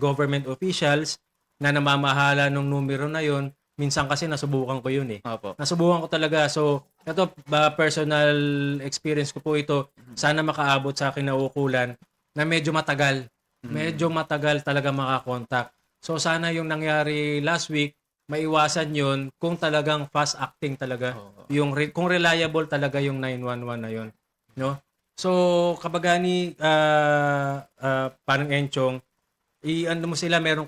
government officials na namamahala ng numero na yon. Minsan kasi nasubukan ko yun eh. Opo. Nasubukan ko talaga. So, ito, personal experience ko po ito. Sana makaabot sa akin na ukulan na medyo matagal. Medyo matagal talaga makakontak. So, sana yung nangyari last week, maiwasan yun kung talagang fast acting talaga. Yung kung reliable talaga yung 911 na yun. No? So, kabagani, parang Enchong, ano mo sila, meron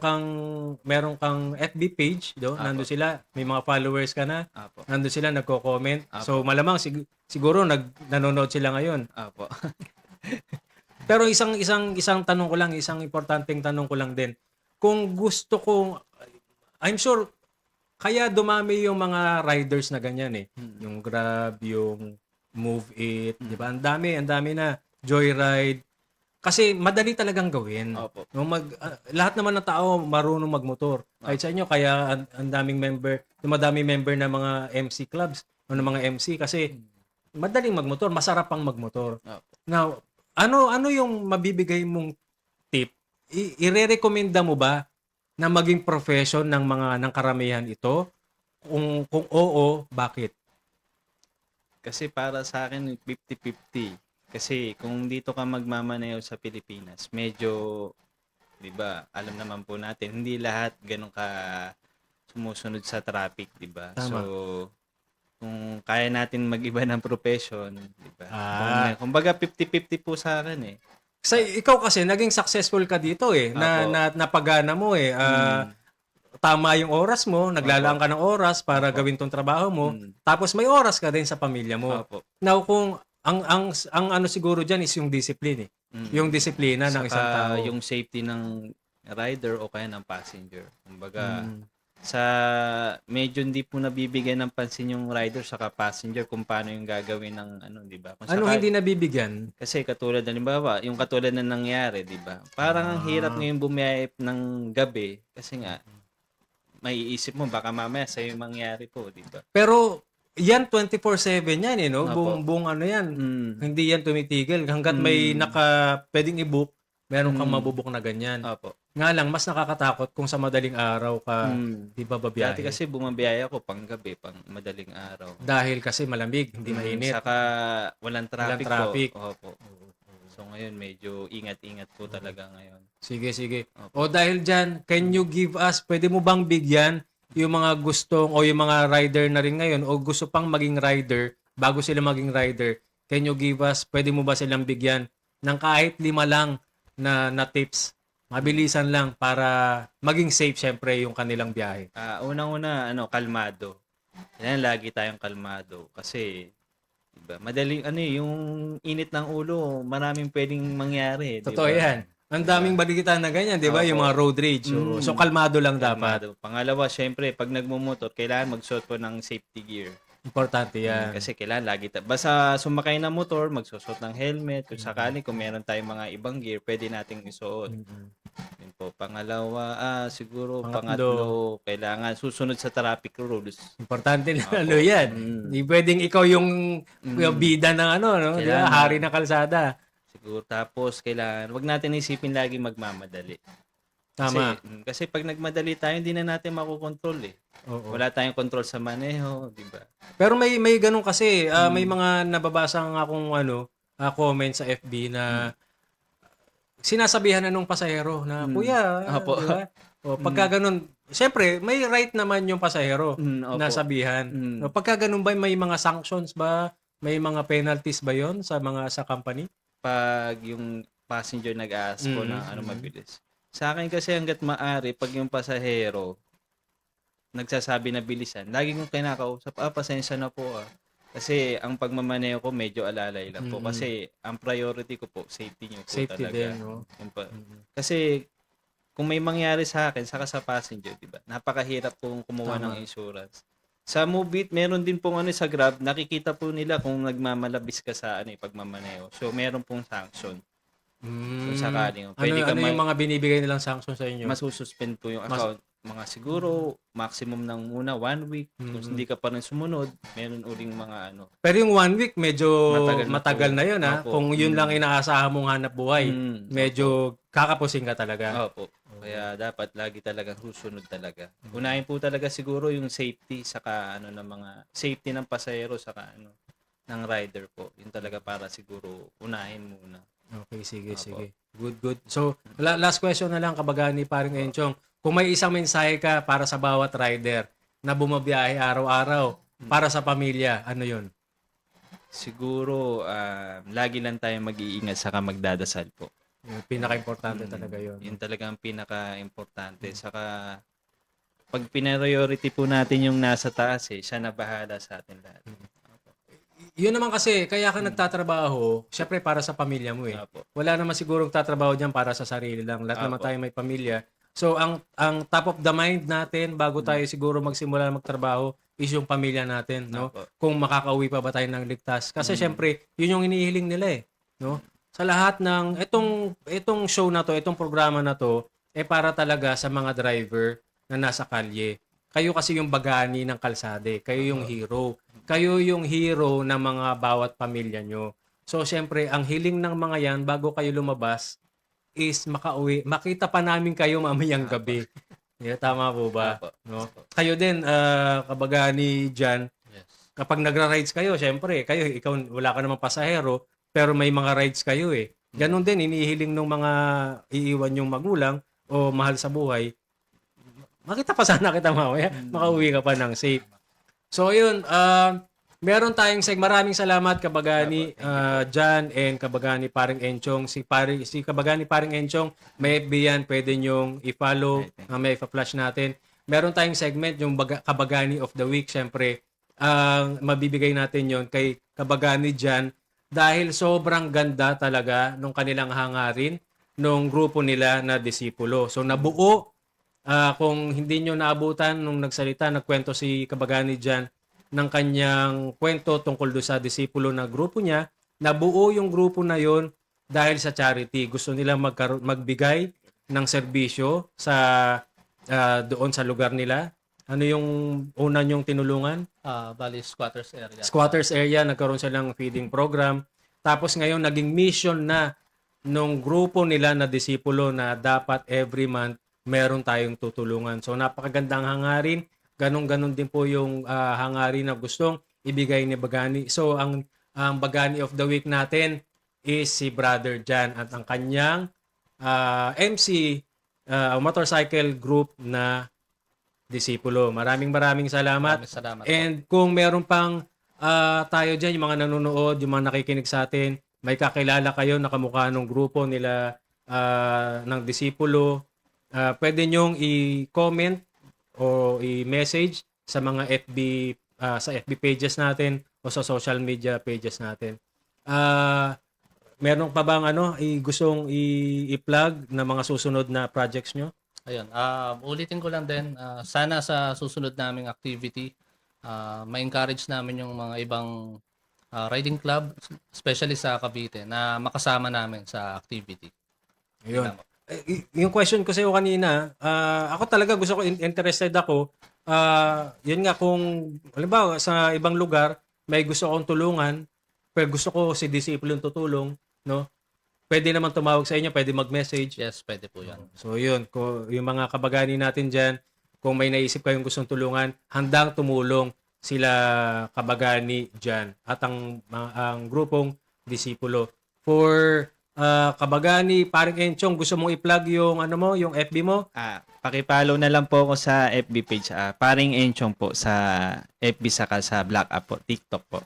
kang FB page, do? Nandun sila, may mga followers ka na. Apo. Nandun sila nagko-comment. Apo. So malamang siguro nanonood sila ngayon. Apo. Pero isang tanong ko lang, isang importanteng tanong ko lang din. Kung gusto ko, I'm sure kaya dumami yung mga riders na ganyan eh. Yung Grab, yung Move It, di ba? Ang dami na Joyride. Kasi madali talagang gawin. Opo. Lahat naman ng tao marunong magmotor. Kahit sa inyo, kaya ang daming madaming member na mga MC clubs o ng mga MC kasi madaling magmotor, masarap pang magmotor. Opo. Now, ano yung mabibigay mong tip? Ire-recommenda mo ba na maging profession ng karamihan ito? Kung oo, bakit? Kasi para sa akin, 50-50. Kasi kung dito ka magmamaneho sa Pilipinas, medyo, di ba, alam naman po natin, hindi lahat ganun ka sumusunod sa traffic, di ba? Tama. So, kung kaya natin mag-iba ng profession, di ba? Kumbaga 50-50 po sa akin eh. Sa ikaw kasi naging successful ka dito eh na napagana mo eh. Tama yung oras mo, naglalaan ka ng oras para gawin tong trabaho mo. Tapos may oras ka din sa pamilya mo. Opo. Now kung ang ano siguro diyan is yung discipline eh. Yung disiplina ng isang tao. Yung safety ng rider o kaya ng passenger. Kumbaga, sa medyo hindi po nabibigyan ng pansin yung rider saka passenger kung paano yung gagawin ng di ba? Kung Ano hindi nabibigyan? Kasi katulad halimbawa, yung katulad na nangyari, di ba? Parang ang hirap ngayon bumiyahe ng gabi kasi nga maiisip mo baka mamaya sa'yo yung mangyari po, di ba? Pero yan 24/7 yan eh no. Opo. Buong ano yan. Hindi yan tumitigil hangga't may pwedeng i-book, meron kang mabubuk na ganyan. Opo. Nga lang mas nakakatakot kung sa madaling araw ka di ba babiyahe. Dati kasi bumabiyaya ako pang gabi, pang madaling araw. Dahil kasi malamig, hindi mainit. Saka walang traffic, Walang traffic. po. Opo. So ngayon medyo ingat-ingat po talaga ngayon. Sige. O dahil dyan, can you give us, pwede mo bang bigyan yung mga gustong o yung mga rider na rin ngayon o gusto pang maging rider bago sila maging rider, can you give us, pwede mo ba silang bigyan ng kahit 5 lang na tips? Mabilisan lang para maging safe syempre yung kanilang biyahe. Unang-una, kalmado. Kailangan lagi tayong kalmado kasi diba, madaling yung init ng ulo, maraming pwedeng mangyari, di Totoo ba? yan. Ang daming balikitan na ganyan, di ba? Opo. Yung mga road rage. So kalmado lang dapat. Kalmado. Pangalawa, syempre, pag nagmumotor, kailangan magsuot po ng safety gear. Importante yan. Kasi kailangan lagi basta sumakay ng motor, magsusot ng helmet. Kung sakali, kung meron tayong mga ibang gear, pwede nating isuot. Yun po. Pangalawa, siguro, pangatlo, kailangan susunod sa traffic rules. Importante na ano yan. Hindi pwedeng ikaw yung bida ng no? Di ba? Kailangan. Hari ng kalsada. Siguro, tapos, kailangan, wag natin isipin lagi magmamadali. Tama. Kasi pag nagmadali tayo, hindi na natin makokontrol eh. Oo. Wala tayong control sa maneho, di ba? Pero may ganun kasi, may mga nababasa nga akong comment sa FB na sinasabihan na nung pasahero na, Kuya, Opo. di ba? O, pagka ganun, syempre, may right naman yung pasahero Opo. na sabihan. O, pagka ganun ba, may mga sanctions ba? May mga penalties ba yon sa company? Pag yung passenger nag-ask po ng mabilis. Sa akin kasi hanggat maaari, pag yung pasahero nagsasabi na bilisan, lagi kong kinakausap, pasensya na po Kasi ang pagmamaneho ko medyo alalay lang po. Kasi ang priority ko po, safety nyo po Safety talaga. din, no? Yun po. Kasi kung may mangyari sa akin, saka sa passenger, di ba? Napakahirap pong kumuha ng insurance. Sa Mobit, meron din pong sa Grab, nakikita po nila kung nagmamalabis ka sa pagmamaneho. So, meron pong sanction. Kung sakali. Pwede ka Ano yung mga binibigay nilang sanction sa inyo? masususpend po yung account. Mga siguro, maximum ng muna 1 week. Kung hindi ka pa rin sumunod, meron uling mga Pero yung 1 week, medyo Matagal na na po. yun Opo. Kung yun lang inaasahan mong hanap buhay, medyo kakapusing ka talaga. Opo. Kaya dapat lagi talagang susunod talaga. Unahin po talaga siguro yung safety saka ng mga safety ng pasahero saka ng rider po. Yun talaga para siguro unahin muna. Okay, sige. Good. So, last question na lang, kabagani paring Enchong. Kung may isang mensahe ka para sa bawat rider na bumabiyahe araw-araw para sa pamilya, ano yun? Siguro lagi lang tayo mag-iingat saka magdadasal po. Yung pinaka-importante talaga yun. Yun talaga ang pinaka-importante. Saka pag priority po natin yung nasa taas siya na bahala sa atin lahat. Yun naman kasi, kaya ka nagtatrabaho, syempre para sa pamilya mo Apo. Wala naman sigurong tatrabaho diyan para sa sarili lang. Lahat naman Apo. tayo may pamilya. So, ang top of the mind natin bago tayo siguro magsimula magtrabaho is yung pamilya natin, no? Apo. Kung makakauwi pa ba tayo ng ligtas. Kasi syempre, yun yung inihiling nila no? Sa lahat ng itong show na to, itong programa na to, para talaga sa mga driver na nasa kalye. Kayo kasi yung bagani ng kalsade. Kayo yung hero. Kayo yung hero ng mga bawat pamilya nyo. So, syempre, ang hiling ng mga yan, bago kayo lumabas, is makauwi. Makita pa namin kayo mamayang gabi. Yeah, tama po ba? Apo. No? Kayo din, kabagani dyan, Yes. kapag nagra-rides kayo, syempre, ikaw, wala ka namang pasahero, pero may mga rides kayo Ganon din, inihiling ng mga iiwan yung magulang o mahal sa buhay. Makita pa sana kita mamaya, makauwi ka pa ng safe. So, yun, meron tayong maraming salamat kabagani John and kabagani paring Enchong. Si kabagani paring Enchong, may FB yan, pwede nyong i-follow, may i-flash natin. Meron tayong segment, yung kabagani of the week, syempre, mabibigay natin yon kay kabagani John dahil sobrang ganda talaga nung kanilang hangarin nung grupo nila na disipulo. So, nabuo. Kung hindi nyo naabutan nung nagkwento si kabagani dyan ng kanyang kwento tungkol doon sa disipulo na grupo niya, nabuo yung grupo na yon dahil sa charity. Gusto nila magbigay ng serbisyo doon sa lugar nila. Ano yung una nyong tinulungan? Bali, squatters area. Squatters area, nagkaroon silang feeding program. Tapos ngayon, naging mission na nung grupo nila na disipulo na dapat every month meron tayong tutulungan. So napakagandang hangarin. Ganon-ganon din po yung hangarin na gustong ibigay ni Bagani. So ang Bagani of the week natin is si Brother Jan at ang kanyang MC motorcycle group na disipulo. Maraming salamat. Maraming salamat. And kung meron pang tayo dyan, yung mga nanonood, yung mga nakikinig sa atin, may kakilala kayo na kamukha ng grupo nila ng disipulo, pwede nyong i-comment o i-message sa mga sa FB pages natin o sa social media pages natin. Meron pa bang gustong i-plug na mga susunod na projects nyo? Ayun, ulitin ko lang din, sana sa susunod naming activity, ma-encourage namin yung mga ibang riding club, especially sa Cavite, na makasama namin sa activity. Ayun. Yung question ko sa iyo kanina, ako talaga gusto ko, interested ako, yun nga kung, halimbawa sa ibang lugar, may gusto akong tulungan, pero gusto ko si disciple yung tutulong, no? Pwede naman tumawag sa inyo, pwede mag-message. Yes, pwede po yan. So yun, yung mga kabagani natin dyan, kung may naisip kayong gustong tulungan, handang tumulong sila kabagani dyan. At ang grupong disipulo. For kabagani, paring Enchong, gusto mong i-plug yung yung FB mo? Pakipollow na lang po ako sa FB page. Paring Enchong po sa FB saka sa Black App po, TikTok po.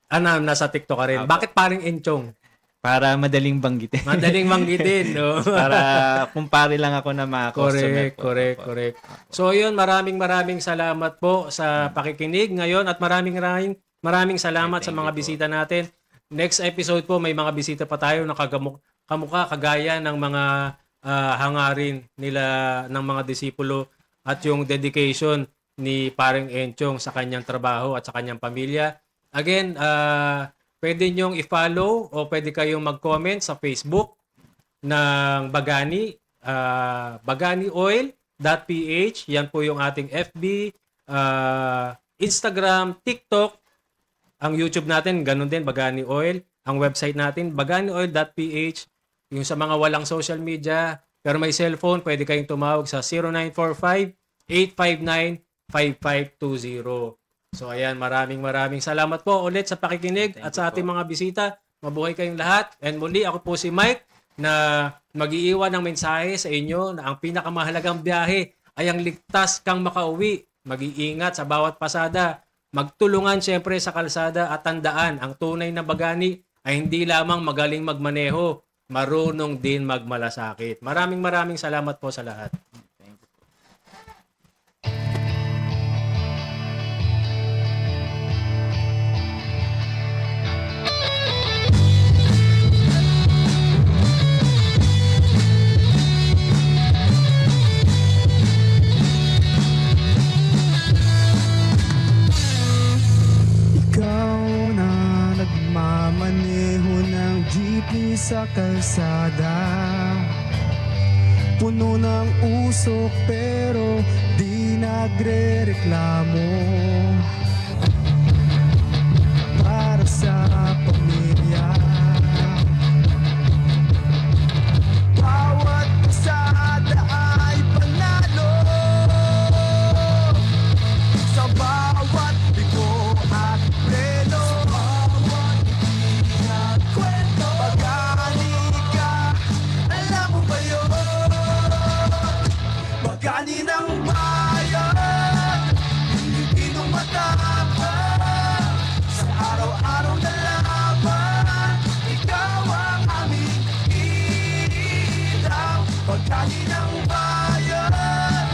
Nasa TikTok ka rin. Apo. Bakit paring Enchong? Para madaling banggitin. Madaling manggitin, no? Para kumpare lang ako na mga customer po. Correct. So yun, maraming salamat po sa pakikinig ngayon at maraming salamat sa mga bisita natin. Next episode po, may mga bisita pa tayo na kamukha kagaya ng mga hangarin nila ng mga disipulo at yung dedication ni paring Enchong sa kanyang trabaho at sa kanyang pamilya. Again, pwede nyong i-follow o pwede kayong mag-comment sa Facebook ng Bagani, baganioil.ph. Yan po yung ating FB, Instagram, TikTok. Ang YouTube natin, ganun din, Bagani Oil. Ang website natin, baganioil.ph. Yung sa mga walang social media, pero may cellphone, pwede kayong tumawag sa 0945-859-5520. So ayan, maraming salamat po ulit sa pakikinig at sa ating mga bisita. Mabuhay kayong lahat. And muli, ako po si Mike na mag-iiwan ng mensahe sa inyo na ang pinakamahalagang biyahe ay ang ligtas kang makauwi. Mag-iingat sa bawat pasada. Magtulungan siyempre sa kalsada at tandaan, ang tunay na bagani ay hindi lamang magaling magmaneho, marunong din magmalasakit. Maraming salamat po sa lahat. Ikaw na nagmamaneho ng jeepney sa kalsada, puno ng usok pero di nagre-reklamo. Para sa pamilya, bawat pasada ay panalo. Sa bawat bigo at preno, bawat itinag kwento, bagani ka, alam mo ba yun? Bagani ng bayan, Pilipinong matapang, sa araw-araw na laban, ikaw ang aming ilaw. Bagani ng bayan,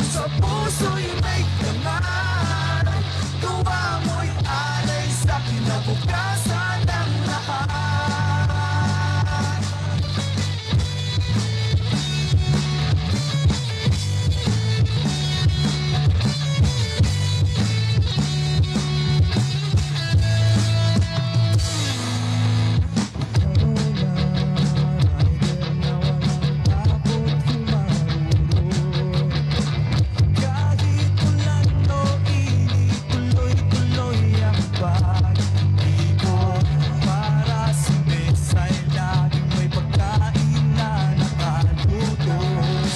sa puso'y may kamay, tuwa mo'y alay sa kinabukasan ng lahat. Kahit ulan o init, tuloy-tuloy ang pag-ibig. Para sa mesa'y laging may pagkain na nakaluto.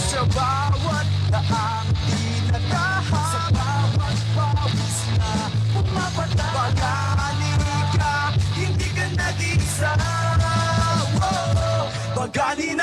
Sa bawat daang tinatahan, sa bawat pawis na pumapata, bagani ka, hindi ka nag-isa. Bagani